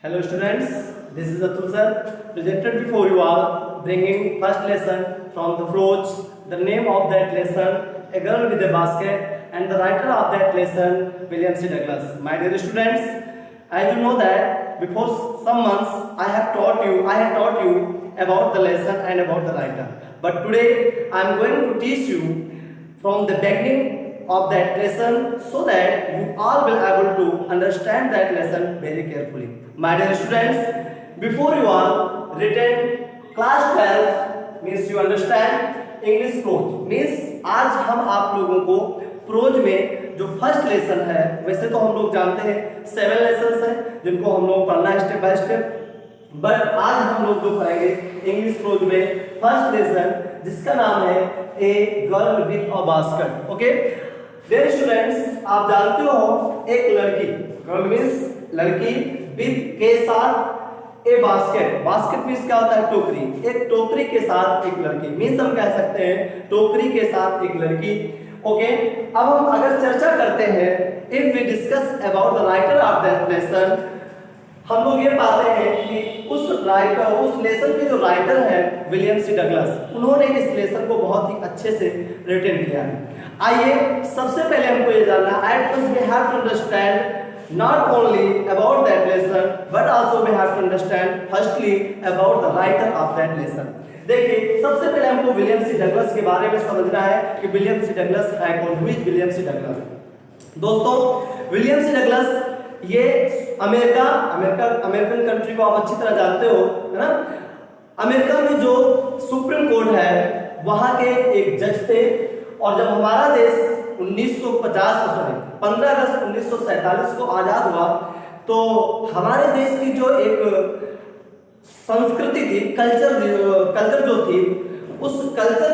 Hello students, this is Atul sir, presented before you all, bringing first lesson from the Froch. The name of that lesson, A Girl with a Basket, and the writer of that lesson, William C. Douglas. My dear students, as you know that before some months I had taught you about the lesson and about the writer. But today I am going to teach you from the beginning of that lesson so that you all will able to understand that lesson very carefully. My dear students, before you all written class 12 means you understand English prose means आज हम आप लोगों को pros में जो first lesson है, वैसे तो हम लोग जानते हैं 7 लेसन्स हैं जिनको हम लोग पढ़ना है स्टेप बाय स्टेप, बट आज हम लोग जो पढ़ेंगे इंग्लिश प्रोज में फर्स्ट लेसन जिसका नाम है a girl with a basket. Okay dear students, आप जानते हो एक लड़की, गर्ल मींस लड़की, विद के साथ ए बास्केट, बास्केट मींस क्या होता है टोकरी, एक टोकरी के साथ एक लड़की मींस हम कह सकते हैं टोकरी के साथ एक लड़की. ओके अब हम अगर चर्चा करते हैं, if we discuss about the writer of that lesson, हम लोग ये पाते हैं कि उस राइटर, उस लेसन के जो राइटर है विलियम सी डगलस, उन्होंने इस लेसन को बहुत ही अच्छे से रिटन किया है. आइए सबसे पहले हमको ये जानना है, at first we have to understand not only about that lesson but also we have to understand firstly about the writer of that lesson. देखिए सबसे पहले हमको विलियम सी डगलस के बारे में समझना है कि विलियम सी डगलस है कौन, who is William C Douglas. दोस्तों विलियम सी डगलस ये अमेरिकन कंट्री को आप अच्छी तरह जानते हो, है ना. अमेरिका में जो सुप्रीम कोर्ट है वहां के एक जज थे, और जब हमारा देश 15 अगस्त 1947 को आजाद हुआ तो हमारे देश की जो एक संस्कृति थी, कल्चर जो थी, उस कल्चर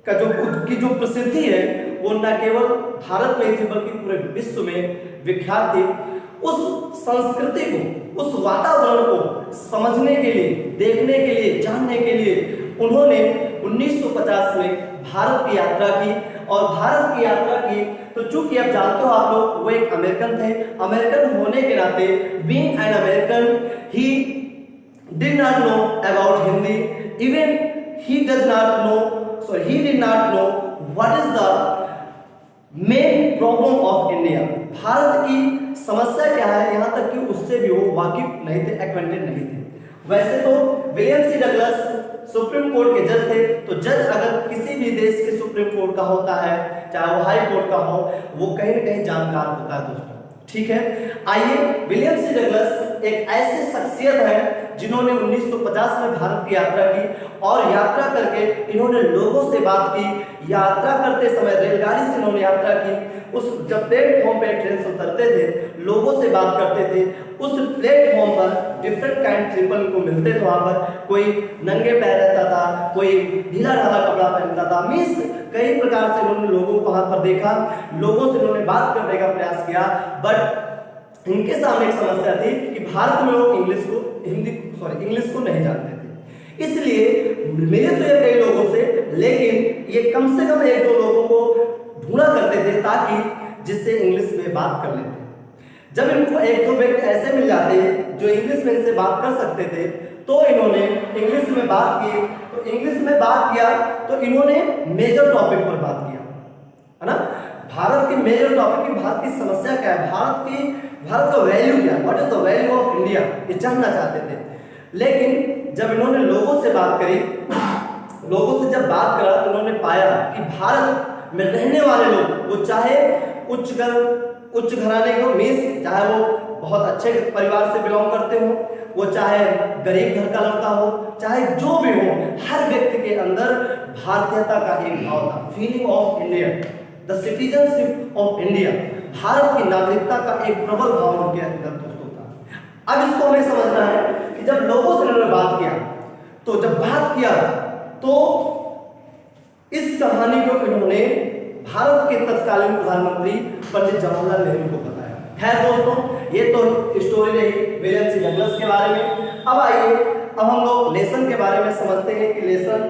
का जो प्रसिद्धि है वो न केवल भारत में थी बल्कि पूरे विश्व में विख्यात थी. उस संस्कृति को, उस वातावरण को समझने के लिए, देखने के लिए, जानने के लिए उन्होंने 1950 में भारत की यात्रा की. और भारत की यात्रा की तो चूंकि आप जानते हो आप लोग, वो एक अमेरिकन थे. अमेरिकन होने के नाते, being an American, he did not know about Hindi, even he did not know what is the main problem of India, Bharat की समस्या क्या है, यहां तक कि उससे भी वो वाकिफ नहीं थे, एक्वेंटेड नहीं थे. वैसे तो William C Douglas Supreme Court के जज थे, तो जज अगर किसी भी देश के सुप्रीम कोर्ट का होता है, चाहे वो हाई कोर्ट का हो, वो कहीं ना कहीं जानकार होता है दोस्तों. ठीक है, आइए विलियम सी डगलस एक ऐसे शख्सियत है जिन्होंने 1950 में भारत की यात्रा की, और यात्रा करके इन्होंने लोगों से बात की. यात्रा करते समय रेलगाड़ी से इन्होंने यात्रा की. उस जब प्लेटफॉर्म पे ट्रेन से उतरते थे, लोगों से बात करते थे. उस प्लेटफॉर्म पर डिफरेंट काइंड पीपल को मिलते थे. वहां पर कोई नंगे पैर रहता था, कोई ढीला ढाला कपड़ा पहनता था, मीन्स कई प्रकार से इन्होंने लोगों को वहां पर देखा, लोगों से इन्होंने बात करने का प्रयास किया. बट इनके सामने एक समस्या थी कि भारत में लोग इंग्लिश को नहीं जानते थे. इसलिए मिले तो ये कई लोगों से, लेकिन ये कम से कम 1-2 लोगों को ढूंढा करते थे ताकि जिससे इंग्लिश में बात कर लेते. जब इनको 1-2 व्यक्ति ऐसे मिल जाते जो इंग्लिश में इनसे बात कर सकते थे, तो इन्होंने इंग्लिश में बात की. तो इंग्लिश में बात किया तो इन्होंने मेजर टॉपिक पर बात किया, है ना. भारत के मेजर टॉपिक की, भारत की समस्या क्या है, भारत का वैल्यू क्या है, what is the value of India, ये जानना चाहते थे. लेकिन जब इन्होंने लोगों से बात करी, लोगों से जब बात करा तो उन्होंने पाया कि भारत में रहने वाले लोग, वो चाहे उच्च घराने को मीन्स चाहे वो बहुत अच्छे परिवार से बिलोंग करते हो, वो चाहे गरीब घर का लड़का हो, चाहे जो भी हो, हर व्यक्ति के अंदर भारतीयता का एक भाव था, feeling of India, the citizenship of India, Bharat की नागरिकता का एक प्रबल भाव उनके अंदर दोस्तों था. अब इसको हमें समझना है कि जब लोगों से उन्होंने बात किया, तो जब बात किया तो इस कहानी को इन्होंने भारत के तत्कालीन प्रधानमंत्री पंडित जवाहरलाल नेहरू को बताया. है दोस्तों, ये तो स्टोरी रही विलियम सी डगलस के बारे में. अब आइए, अब हम लोग लेसन के बारे में समझते हैं कि लेसन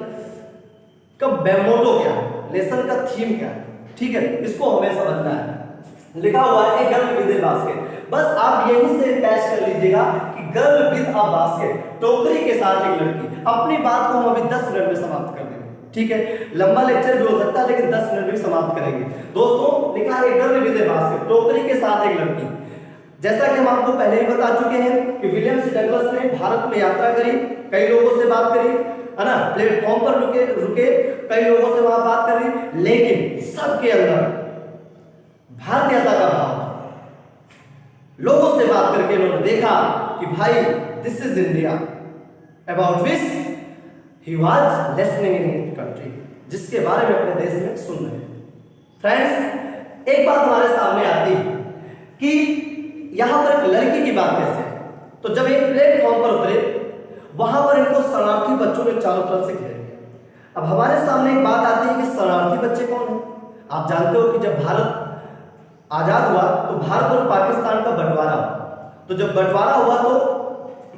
का मोटो क्या है, लेसन का थीम क्या है. ठीक है, इसको हमें समझना है. लिखा हुआ है a girl with A basket, बस आप यहीं से कैच कर लीजिए देखिएगा कि गर्ल विद अ बास्केट, टोकरी के साथ एक लड़की। अपनी बात को हम अभी 10 मिनट में समाप्त कर देंगे, ठीक है? लंबा लेक्चर भी हो सकता है लेकिन 10 मिनट में समाप्त करेंगे। दोस्तों लिखा है गर्ल विद अ बास्केट, टोकरी के साथ एक लड़की। जैसा कि हम आपको पहले ही बता चुके हैं कि विलियम सी डगलस ने भारत में यात्रा करी, कई लोगों से बात करी, है ना, प्लेटफॉर्म पर रुके कई लोगों से वहां बात करी, लेकिन सबके अंदर भारतीयता का भाव, लोगों से बात करके उन्होंने देखा कि भाई this is India about which he was listening in his country, जिसके बारे में अपने देश में सुन रहे हैं। फ्रेंड्स, एक बात हमारे सामने आती है कि यहां पर एक लड़की की बात कैसे है। तो जब एक प्लेटफॉर्म पर उतरे, वहां पर इनको शरणार्थी बच्चों ने चारों तरफ से घेर लिया। अब हमारे सामने एक बात आती है कि शरणार्थी बच्चे कौन हैं। आप जानते हो कि जब भारत आजाद हुआ तो भारत और पाकिस्तान का बंटवारा हुआ। तो जब बंटवारा हुआ तो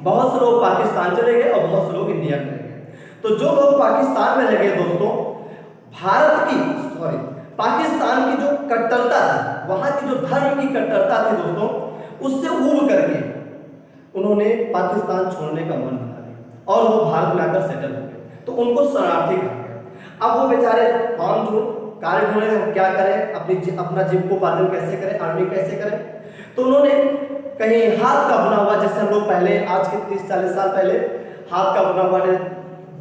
बहुत से लोग पाकिस्तान चले गए और बहुत से लोग इंडिया में रह गए। तो जो लोग पाकिस्तान में रह गए दोस्तों, पाकिस्तान की जो कट्टरता थी, वहां की जो धर्म की कट्टरता थी दोस्तों, उससे ऊब करके उन्होंने पाकिस्तान छोड़ने का मन बना लिया और वो भारत में आकर सेटल हो गए। तो उनको शरणार्थी कहा गया। अब वो बेचारे काम कार्य ढूंढ रहे, हम क्या करें, अपना जीविकोपार्जन कैसे करें, अर्निंग कैसे करें। तो उन्होंने कहीं हाथ का बना हुआ, जैसे हम लोग पहले आज के 30-40 साल पहले हाथ का बना हुआ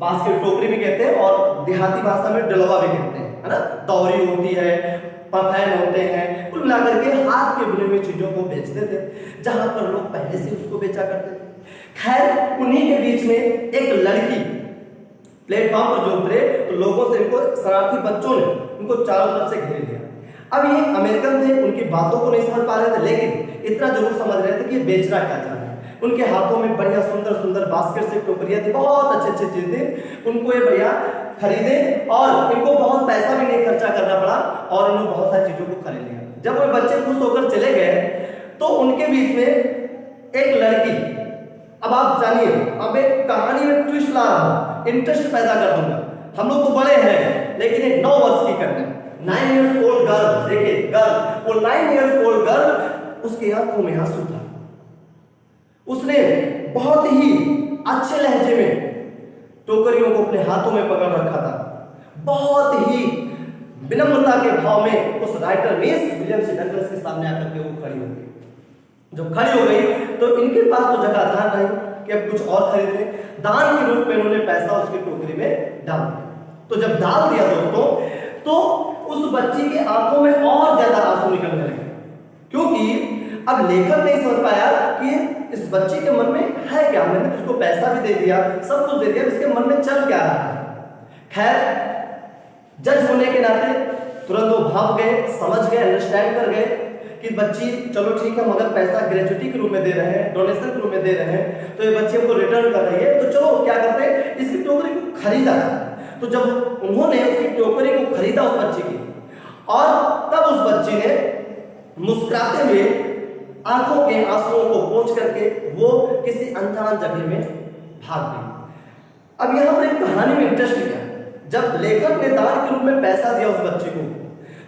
बांस की टोकरी भी कहते हैं और देहाती भाषा में डलवा भी कहते हैं, है ना, दौरी होती है, पफैन होते हैं, कुल मिलाकर के हाथ के बुने हुए चीजों को बेचते थे, जहां पर लोग पहले से उसको बेचा करते थे। खैर, उन्हीं के बीच में एक लड़की प्लेटफॉर्म पर जो उतरे तो लोगों से इनको शरारती बच्चों ने उनको चारों तरफ से घेर लिया। अब ये अमेरिकन थे, उनकी बातों को नहीं समझ पा रहे थे, लेकिन इतना जरूर समझ रहे थे कि ये बेचना क्या चाह रहे हैं। उनके हाथों में बढ़िया सुंदर सुंदर बास्केट से टोकरियां थी, बहुत अच्छे अच्छे चीज थे। उनको ये बढ़िया खरीदे और इनको बहुत पैसा भी नहीं खर्चा करना पड़ा और इन्होंने बहुत सारी चीजों को खरीद लिया। जब वो बच्चे खुश होकर चले गए तो उनके बीच में एक लड़की, अब आप जानिए, अब एक कहानी में ट्विस्ट ला रहा हूं, इंटरेस्ट पैदा कर दूंगा। हम लोग तो बड़े हैं लेकिन एक 9 वर्ष की करने 9 years old गर्ल, देखिए गर्ल, वो 9 years old गर्ल, उसके आंखों में आंसू था। उसने बहुत ही अच्छे लहजे में टोकरियों को अपने हाथों में पकड़ रखा था, बहुत ही विनम्रता के भाव में उस writer miss William C Douglas के सामने आकर के वो खड़ी हो गई। जब खड़ी हो गई तो इनके पास तो जगह था नहीं कि अब कुछ और खरीद लें। दान के रूप में उन्होंने पैसा उसकी टोकरी में डाल दिया। तो जब डाल दिया दोस्तों, तो उस बच्ची की आंखों में और ज्यादा आंसू निकलने लगे, क्योंकि अब लेखक नहीं समझ पाया कि इस बच्ची के मन में है क्या। मैंने उसको पैसा भी दे दिया, सब कुछ दे दिया, इसके मन में चल क्या रहा है। खैर, जज होने के नाते तुरंत वो भाग गए, समझ गए, अंडरस्टैंड कर गए कि बच्ची चलो ठीक है, मगर पैसा ग्रेचुटी के रूप में दे रहे हैं, डोनेशन के रूप में दे रहे हैं, तो ये बच्ची हमको रिटर्न कर रही है, तो चलो क्या करते हैं, इसकी टोकरी को खरीदा। तो जब उन्होंने उसकी टोकरी को खरीदा उस बच्ची की, और तब उस बच्ची ने मुस्कुराते हुए आंखों के आंसुओं को पोंछ करके वो किसी अनजान जगह में भाग गई। अब यहां पर एक कहानी में इंटरेस्ट किया, जब लेखक ने दान के रूप में पैसा दिया उस बच्ची को,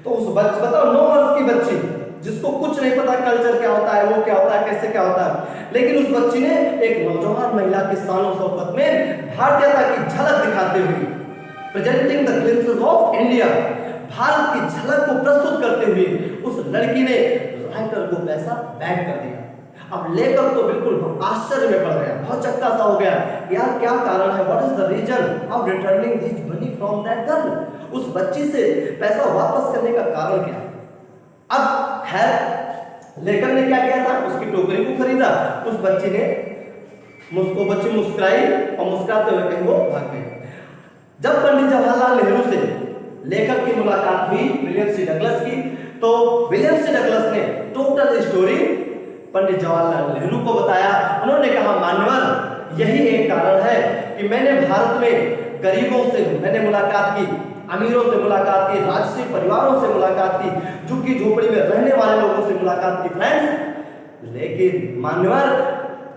तो उस बच्ची, बताओ 9 वर्ष की बच्ची जिसको कुछ नहीं पता कल्चर क्या होता है, वो क्या होता है, कैसे क्या होता है, लेकिन उस बच्ची ने एक नौजवान महिला की शान और शौकत में भारतीयता की झलक दिखाते हुए, presenting the glimpses of India, Bharat की झलक को प्रस्तुत करते हुए उस लड़की ने राइटर को पैसा बैक कर दिया। अब लेखक तो बिल्कुल आश्चर्य में पड़ गया, बहुत चक्का सा हो गया, यार क्या कारण है, what is the reason of returning this money from that girl, उस बच्ची से पैसा वापस करने का कारण क्या। अब खैर, लेखक ने क्या किया था, उसकी टोकरी को खरीदा, उस बच्ची ने बच्ची मुस्कुराई और मुस्कुराते हुए कहीं वो भाग गई। जब पंडित जवाहरलाल नेहरू से लेखक की मुलाकात हुई विलियम सी डगलस की, तो विलियम सी डगलस ने टोटल स्टोरी पंडित जवाहरलाल नेहरू को बताया। उन्होंने कहा, मान्यवर, यही एक कारण है कि मैंने भारत में गरीबों से मैंने मुलाकात की, अमीरों से मुलाकात की, राजसी परिवारों से मुलाकात की, झुग्गी झोपड़ी में रहने वाले लोगों से मुलाकात की फ्रेंड्स, लेकिन मान्यवर,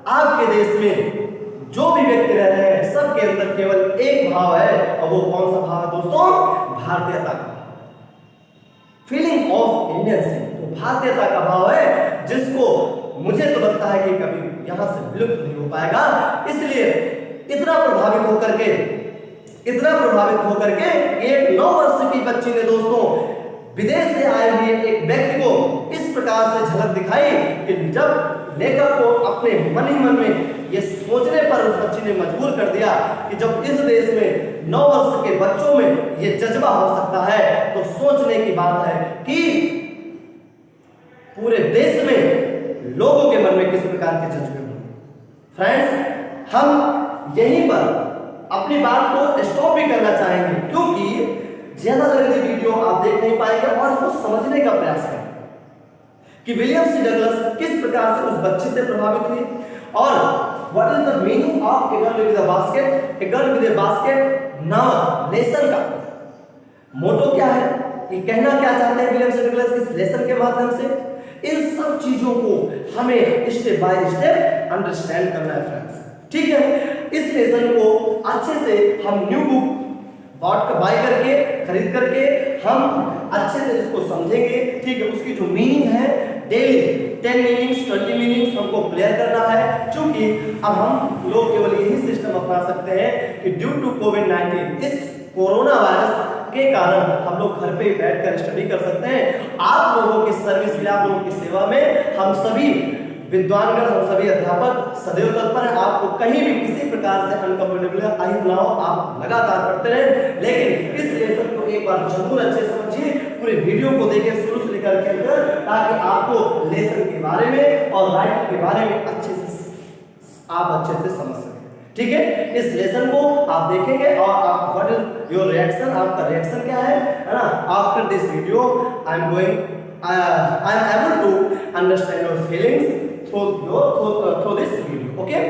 आपके देश में जो भी व्यक्ति रह रहे हैं सबके अंदर केवल एक भाव है, और वो कौन सा भाव है दोस्तों, भारतीयता का, फीलिंग ऑफ इंडियनशिप, वो भारतीयता का भाव है, जिसको मुझे तो लगता है कि कभी यहाँ से विलुप्त नहीं हो पाएगा। इसलिए इतना प्रभावित होकर के एक 9 वर्ष की बच्ची ने दोस्तों विदेश से आए हुए एक व्यक्ति को इस प्रकार से झलक दिखाई कि जब लेखक को अपने मन ही मन में ये सोचने पर उस बच्ची ने मजबूर कर दिया कि जब इस देश में 9 वर्ष के बच्चों में ये जज्बा हो सकता है तो सोचने की बात है कि पूरे देश में लोगों के मन में किस प्रकार के जज्बे होंगे। फ्रेंड्स, हम यहीं पर अपनी बात को स्टॉप भी करना चाहेंगे क्योंकि ज्यादा लंबी वीडियो आप देख नहीं पाएंगे और इसको समझने का प्रयास करें कि विलियम सी डगलस किस प्रकार से उस बच्चे से प्रभावित हुई और what is the meaning of A girl with a basket. A girl with a basket नामक लेसन का मोटो क्या है, ये कहना क्या चाहते हैं विलियम सी डगलस इस लेसन के माध्यम से, इन सब चीजों को हमें स्टेप बाय स्टेप अंडरस्टैंड करना है फ्रेंड्स। ठीक है, इस लेसन को अच्छे से हम न्यू बुक बाय करके खरीद करके हम अच्छे से इसको समझेंगे। ठीक है, उसकी जो मीनिंग है डेली 10 मीनिंग्स 20 मीनिंग्स हमको क्लियर करना है, क्योंकि अब हम लोग केवल यही सिस्टम अपना सकते हैं कि ड्यू टू कोविड-19 इस कोरोना वायरस के कारण हम लोग घर पे बैठकर स्टडी कर सकते हैं। आप लोगों की सर्विस में, आप लोगों की सेवा में हम सभी विद्वानगण, हम सभी अध्यापक सदैव तत्पर हैं। आपको कहीं भी किसी प्रकार से अनकंफर्टेबल ना हो, आप लगातार पढ़ते रहें। लेकिन इस लेसन को एक बार जरूर अच्छे से समझिए, पूरे वीडियो को देखें शुरू से लेकर के अंदर, ताकि आपको लेसन के बारे में और राइटिंग के बारे में अच्छे से समझ सकें। ठीक है, इस लेसन को आप देखेंगे और आप व्हाट इज योर रिएक्शन, आपका रिएक्शन क्या है ना। After this video I am able to understand your feelings through this video. Okay.